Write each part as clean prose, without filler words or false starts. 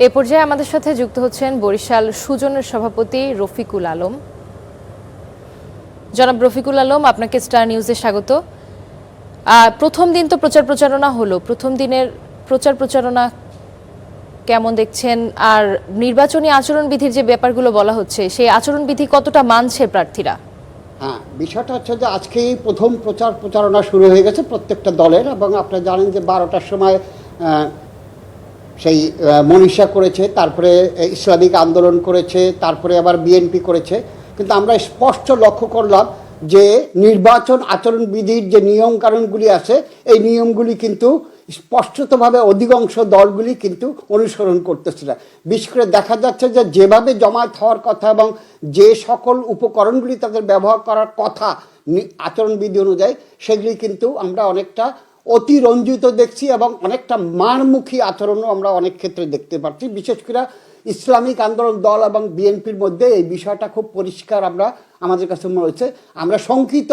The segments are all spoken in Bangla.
এ পর্যায়ে আমাদের সাথে যুক্ত হচ্ছেন বরিশাল সুজনের সভাপতি রফিকুল আলম। জনাব রফিকুল আলম, আপনাকে স্টার নিউজে স্বাগত। প্রথম দিন তো প্রচারণা হলো, প্রথম দিনের প্রচারণা কেমন দেখছেন? আর নির্বাচনী আচরণবিধির যে ব্যাপারগুলো বলা হচ্ছে, সেই আচরণবিধি কতটা মানছে প্রার্থীরা? হ্যাঁ, বিষয়টা হচ্ছে যে আজকেই প্রথম প্রচারণা শুরু হয়ে গেছে প্রত্যেকটা দলের, এবং আপনারা জানেন যে 12টার সময় সেই মনীষা করেছে, তারপরে ইসলামিক আন্দোলন করেছে, তারপরে আবার বিএনপি করেছে। কিন্তু আমরা স্পষ্ট লক্ষ্য করলাম যে নির্বাচন আচরণবিধির যে নিয়মকানুনগুলি আছে, এই নিয়মগুলি কিন্তু স্পষ্টতভাবে অধিকাংশ দলগুলি কিন্তু অনুসরণ করতেছে না। বিশেষ করে দেখা যাচ্ছে যে যেভাবে জমায়েত হওয়ার কথা এবং যে সকল উপকরণগুলি তাদের ব্যবহার করার কথা আচরণবিধি অনুযায়ী, সেগুলি কিন্তু আমরা অনেকটা অতিরঞ্জিত দেখছি এবং অনেকটা মারমুখী আচরণও আমরা অনেক ক্ষেত্রে দেখতে পাচ্ছি। বিশেষ করে ইসলামিক আন্দোলন দল এবং বিএনপির মধ্যে এই বিষয়টা খুব পরিষ্কার আমাদের কাছে মনে হয়েছে। আমরা শঙ্কিত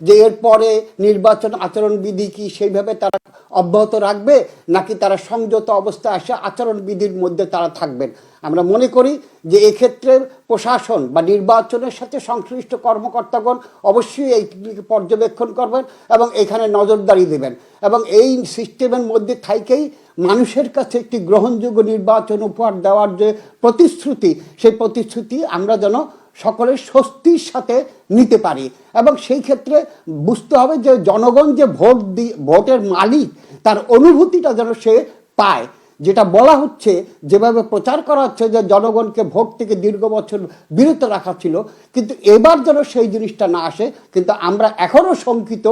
যে এরপরে নির্বাচন আচরণবিধি কি সেইভাবে তারা অব্যাহত রাখবে, নাকি তারা সংযত অবস্থায় আসে আচরণবিধির মধ্যে তারা থাকবেন। আমরা মনে করি যে এক্ষেত্রে প্রশাসন বা নির্বাচনের সাথে সংশ্লিষ্ট কর্মকর্তাগণ অবশ্যই এই পর্যবেক্ষণ করবেন এবং এখানে নজরদারি দেবেন, এবং এই সিস্টেমের মধ্যে থাকেই মানুষের কাছে একটি গ্রহণযোগ্য নির্বাচন উপহার দেওয়ার যে প্রতিশ্রুতি, সেই প্রতিশ্রুতি আমরা যেন সকলের স্বস্তির সাথে নিতে পারি। এবং সেই ক্ষেত্রে বুঝতে হবে যে জনগণ যে ভোটের মালিক, তার অনুভূতিটা যেন সে পায়। যেটা বলা হচ্ছে, যেভাবে প্রচার করা হচ্ছে যে জনগণকে ভোট থেকে দীর্ঘ বছর বিরত রাখা ছিল, কিন্তু এবার যেন সেই জিনিসটা না আসে। কিন্তু আমরা এখনও শঙ্কিত,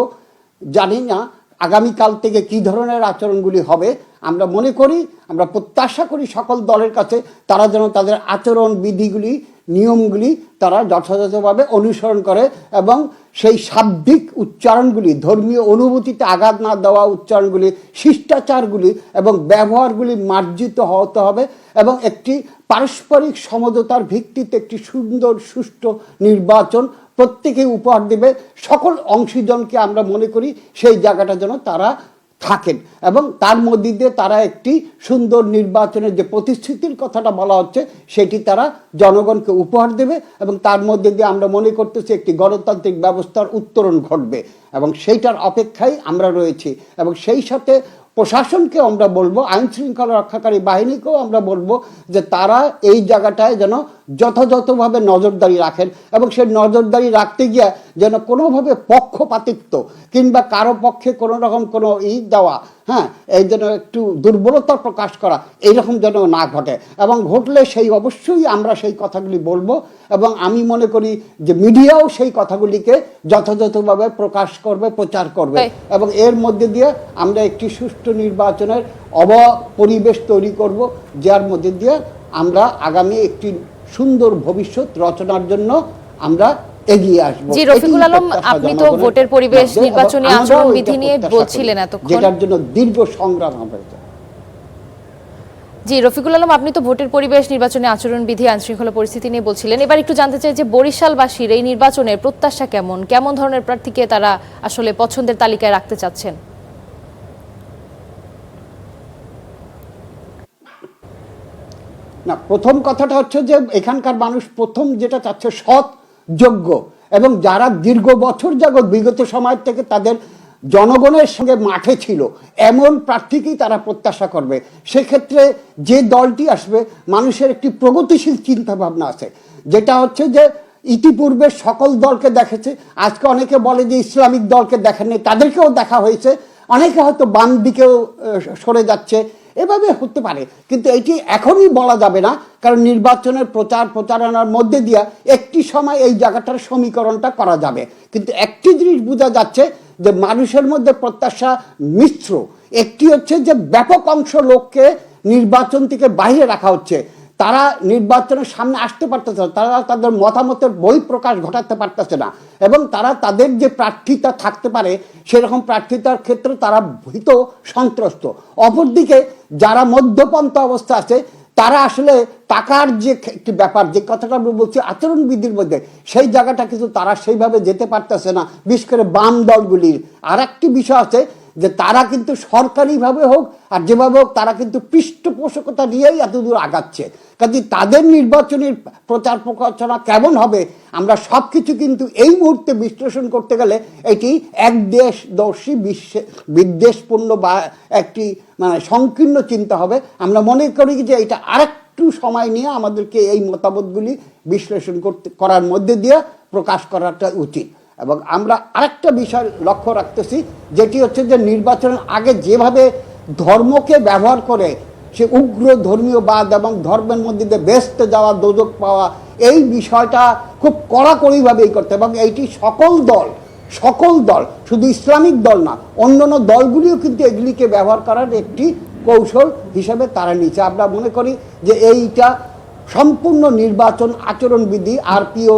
জানি না আগামীকাল থেকে কি ধরনের আচরণগুলি হবে। আমরা মনে করি, আমরা প্রত্যাশা করি সকল দলের কাছে তারা যেন তাদের আচরণ বিধিগুলি, নিয়মগুলি তারা যথাযথভাবে অনুসরণ করে এবং সেই শাব্দিক উচ্চারণগুলি, ধর্মীয় অনুভূতিতে আঘাত না দেওয়া উচ্চারণগুলি, শিষ্টাচারগুলি এবং ব্যবহারগুলি মার্জিত হতে হবে, এবং একটি পারস্পরিক সমঝোতার ভিত্তিতে একটি সুন্দর সুষ্ঠু নির্বাচন প্রত্যেকেই উপহার দেবে। সকল অংশীজনকে আমরা মনে করি সেই জায়গাটা যেন তারা থাকেন, এবং তার মধ্যে দিয়ে তারা একটি সুন্দর নির্বাচনের যে প্রতিশ্রুতির কথাটা বলা হচ্ছে, সেটি তারা জনগণকে উপহার দেবে, এবং তার মধ্যে দিয়ে আমরা মনে করতেছি একটি গণতান্ত্রিক ব্যবস্থার উত্তরণ ঘটবে, এবং সেইটার অপেক্ষায় আমরা রয়েছি। এবং সেই সাথে প্রশাসনকে আমরা বলবো, আইন শৃঙ্খলা রক্ষাকারী বাহিনীকেও আমরা বলবো যে তারা এই জায়গাটায় যেন যথাযথভাবে নজরদারি রাখেন, এবং সেই নজরদারি রাখতে গিয়ে যেন কোনোভাবে পক্ষপাতিত্ব কিংবা কারো পক্ষে কোনো রকম কোনো দেওয়া, এই যেন একটু দুর্বলতা প্রকাশ করা, এইরকম যেন না ঘটে। এবং ঘটলে সেই অবশ্যই আমরা সেই কথাগুলি বলবো, এবং আমি মনে করি যে মিডিয়াও সেই কথাগুলিকে যথাযথভাবে প্রকাশ করবে, প্রচার করবে, এবং এর মধ্যে দিয়ে আমরা একটি সুষ্ঠু নির্বাচনের পরিবেশ তৈরি করব, যার মধ্যে দিয়ে আমরা আগামী একটি সুন্দর ভবিষ্যৎ রচনার জন্য আমরা এগিয়ে আসবো। জি রফিকুল আলম, আপনি তো ভোটের পরিবেশ, নির্বাচনী আচরণবিধি নিয়ে বলছিলেন এতক্ষণ, যেটার জন্য দীর্ঘ সংগ্রাম হবে। জি রফিকুল আলম, আপনি তো ভোটের পরিবেশ, নির্বাচনী আচরণবিধি, আইন শৃঙ্খলা পরিস্থিতি নিয়ে বলছিলেন। এবার একটু জানতে চাই যে বরিশালবাসীর এই নির্বাচনের প্রত্যাশা কেমন, কেমন ধরনের প্রার্থীকে তারা আসলে পছন্দের তালিকায় রাখতে চাচ্ছেন? না, প্রথম কথাটা হচ্ছে যে এখানকার মানুষ প্রথম যেটা চাচ্ছে সৎ, যোগ্য, এবং যারা দীর্ঘ বছর যাবৎ বিগত সময় থেকে তাদের জনগণের সঙ্গে মাঠে ছিল, এমন প্রার্থীকেই তারা প্রত্যাশা করবে। সেক্ষেত্রে যে দলটি আসবে, মানুষের একটি প্রগতিশীল চিন্তা ভাবনা আছে, যেটা হচ্ছে যে ইতিপূর্বে সকল দলকে দেখেছে। আজকে অনেকে বলে যে ইসলামিক দলকে দেখেননি, তাদেরকেও দেখা হয়েছে। অনেকে হয়তো বাম দিকেও সরে যাচ্ছে, এভাবে হতে পারে, কিন্তু এটি এখনই বলা যাবে না, কারণ নির্বাচনের প্রচারণার মধ্যে দিয়ে একটি সময় এই জায়গাটার সমীকরণটা করা যাবে। কিন্তু একটি জিনিস বোঝা যাচ্ছে যে মানুষের মধ্যে প্রত্যাশা মিশ্র। একটি হচ্ছে যে ব্যাপক অংশ লোককে নির্বাচন থেকে বাইরে রাখা হচ্ছে, তারা নির্বাচনের সামনে আসতে পারতেছে না, তারা তাদের মতামতের বহিঃপ্রকাশ ঘটাতে পারতেছে না, এবং তারা তাদের যে প্রার্থিতা থাকতে পারে সেরকম প্রার্থিতার ক্ষেত্রে তারা ভীত, সন্ত্রস্ত। অপরদিকে যারা মধ্যপন্থা অবস্থা আছে, তারা আসলে টাকার যে একটি ব্যাপার, যে কথাটা আমি বলছি আচরণবিধির মধ্যে, সেই জায়গাটা কিন্তু তারা সেইভাবে যেতে পারতেছে না, বিশেষ করে বাম দলগুলির। আর একটি বিষয় আছে যে তারা কিন্তু সরকারিভাবে হোক আর যেভাবে হোক তারা কিন্তু পৃষ্ঠপোষকতা নিয়েই এতদূর আগাচ্ছে। কাজে তাদের নির্বাচনী প্রচার প্রচারণা কেমন হবে আমরা সব কিছু কিন্তু এই মুহূর্তে বিশ্লেষণ করতে গেলে এটি একদেশদর্শী বিদ্বেষপূর্ণ বা একটি মানে সংকীর্ণ চিন্তা হবে। আমরা মনে করি যে এটা আরেকটু সময় নিয়ে আমাদেরকে এই মতামতগুলি বিশ্লেষণ করার মধ্যে দিয়ে প্রকাশ করাটা উচিত। এবং আমরা আরেকটা বিষয় লক্ষ্য রাখতেছি, যেটি হচ্ছে যে নির্বাচনের আগে যেভাবে ধর্মকে ব্যবহার করে সে উগ্র ধর্মীয়বাদ এবং ধর্মের মধ্যে দিয়ে বেহেশতে যাওয়া, দোজখ পাওয়া, এই বিষয়টা খুব কড়াকড়িভাবেই করতে, এবং এইটি সকল দল শুধু ইসলামিক দল না, অন্যান্য দলগুলিও কিন্তু এগুলিকে ব্যবহার করার একটি কৌশল হিসেবে তারা নিচ্ছে। আমরা মনে করি যে এইটা সম্পূর্ণ নির্বাচন আচরণবিধি আরপিও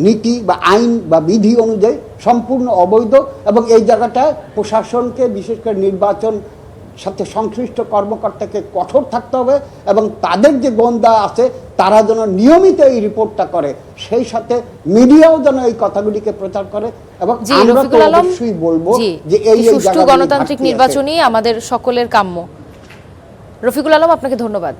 নীতি বা আইন বা বিধি অনুযায়ী সম্পূর্ণ অবৈধ, এবং এই জায়গাটায় প্রশাসনকে বিশেষ করে নির্বাচন সাথে সংশ্লিষ্ট কর্মকর্তাকে কঠোর থাকতে হবে, এবং তাদের যে গোয়েন্দা আছে তারা যেন নিয়মিত এই রিপোর্টটা করে, সেই সাথে মিডিয়াও যেন এই কথাগুলিকে প্রচার করে। এবং আমরা তো অবশ্যই বলবো যে এই সুষ্ঠু গণতান্ত্রিক নির্বাচনই আমাদের সকলের কাম্য। রফিকুল আলম, আপনাকে ধন্যবাদ।